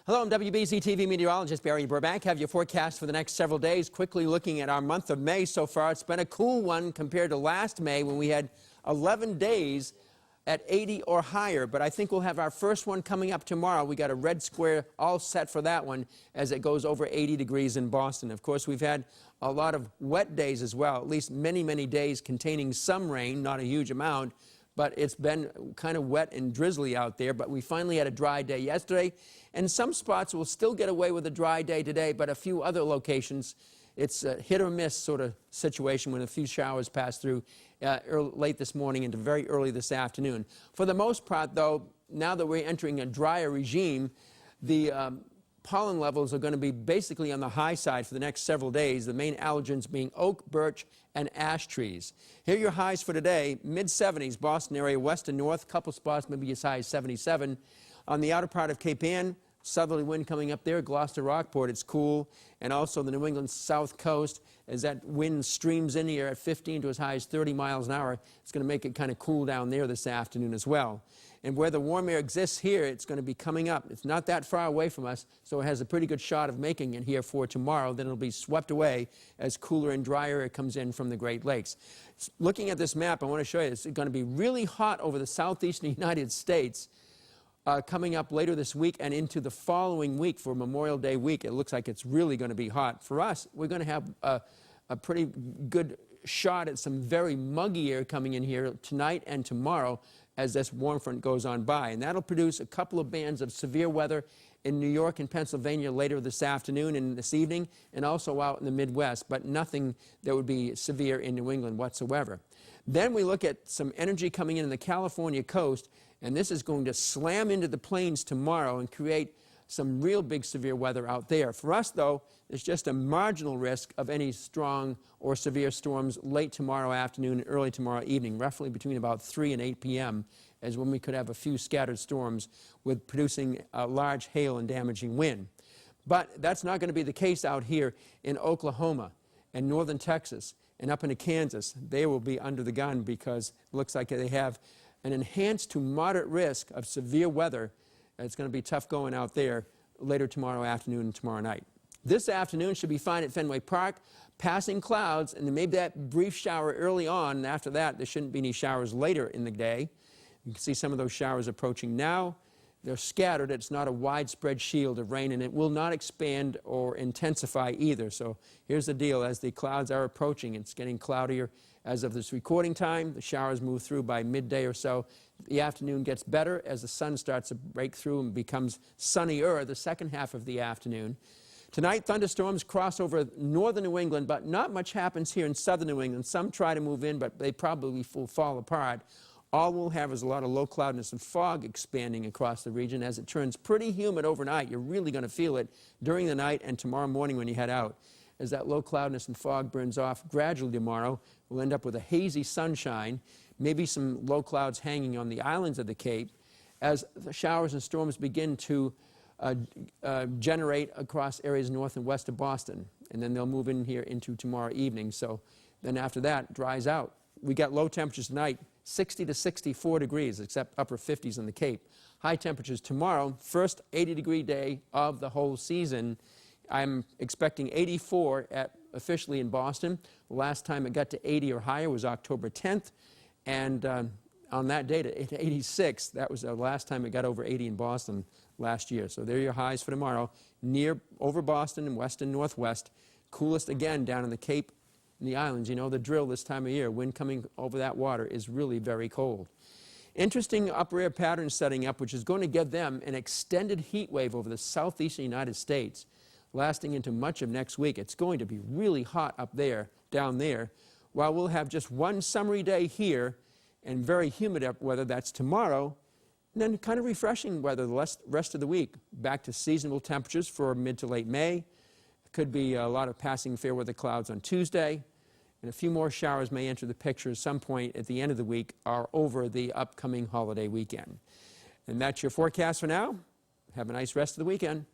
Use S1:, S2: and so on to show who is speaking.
S1: Hello, I'm wbz-tv meteorologist Barry Burbank. Have your forecast for the next several days. Quickly looking at our month of May so far, it's been a cool one compared to last May when we had 11 days at 80 or higher. But I think we'll have our first one coming up tomorrow. We got a red square all set for that one as it goes over 80 degrees in Boston. Of course, we've had a lot of wet days as well, at least many days containing some rain, not a huge amount. But it's been kind of wet and drizzly out there. But we finally had a dry day yesterday. And some spots will still get away with a dry day today, but a few other locations, it's a hit or miss sort of situation when a few showers pass through late this morning into very early this afternoon. For the most part, though, now that we're entering a drier regime, the pollen levels are going to be basically on the high side for the next several days, the main allergens being oak, birch, and ash trees. Here are your highs for today: mid-70s, Boston area, west and north, couple spots maybe as high as 77. On the outer part of Cape Ann, southerly wind coming up there, Gloucester, Rockport, it's cool. And also the New England south coast, as that wind streams in here at 15 to as high as 30 miles an hour, it's going to make it kind of cool down there this afternoon as well. And where the warm air exists here, it's going to be coming up. It's not that far away from us, so it has a pretty good shot of making it here for tomorrow. Then it'll be swept away as cooler and drier air comes in from the Great Lakes. Looking at this map, I want to show you, it's going to be really hot over the southeastern United States. Coming up later this week and into the following week for Memorial Day week. It looks like it's really going to be hot. For us, we're going to have a pretty good shot at some very muggy air coming in here tonight and tomorrow as this warm front goes on by. And that'll produce a couple of bands of severe weather in New York and Pennsylvania later this afternoon and this evening, and also out in the Midwest, but nothing that would be severe in New England whatsoever. Then we look at some energy coming in the California coast, and this is going to slam into the plains tomorrow and create some real big severe weather out there. For us, though, there's just a marginal risk of any strong or severe storms late tomorrow afternoon and early tomorrow evening, roughly between about 3 and 8 p.m., as when we could have a few scattered storms with producing large hail and damaging wind. But that's not going to be the case out here in Oklahoma and northern Texas and up into Kansas. They will be under the gun because it looks like they have an enhanced to moderate risk of severe weather. It's going to be tough going out there later tomorrow afternoon and tomorrow night. This afternoon should be fine at Fenway Park, passing clouds, and maybe that brief shower early on, and after that there shouldn't be any showers later in the day. You can see some of those showers approaching now. They're scattered. It's not a widespread shield of rain, and it will not expand or intensify either. So here's the deal. As the clouds are approaching, it's getting cloudier as of this recording time. The showers move through by midday or so. The afternoon gets better as the sun starts to break through and becomes sunnier the second half of the afternoon. Tonight, thunderstorms cross over northern New England, but not much happens here in southern New England. Some try to move in, but they probably will fall apart. All we'll have is a lot of low cloudiness and fog expanding across the region. As it turns pretty humid overnight, you're really going to feel it during the night and tomorrow morning when you head out. As that low cloudiness and fog burns off gradually tomorrow, we'll end up with a hazy sunshine, maybe some low clouds hanging on the islands of the Cape, as the showers and storms begin to generate across areas north and west of Boston. And then they'll move in here into tomorrow evening. So then after that, dries out. We got low temperatures tonight, 60 to 64 degrees, except upper 50s in the Cape. High temperatures tomorrow, first 80-degree day of the whole season. I'm expecting 84 officially in Boston. The last time it got to 80 or higher was October 10th. And on that date, at 86, that was the last time it got over 80 in Boston last year. So there are your highs for tomorrow, over Boston and west and northwest. Coolest again down in the Cape and the islands. You know the drill this time of year. Wind coming over that water is really very cold. Interesting upper air pattern setting up, which is going to give them an extended heat wave over the southeastern United States, lasting into much of next week. It's going to be really hot up there, down there, while we'll have just one summery day here and very humid weather. That's tomorrow. And then kind of refreshing weather the rest of the week. Back to seasonable temperatures for mid to late May. Could be a lot of passing fair weather clouds on Tuesday. And a few more showers may enter the picture at some point at the end of the week or over the upcoming holiday weekend. And that's your forecast for now. Have a nice rest of the weekend.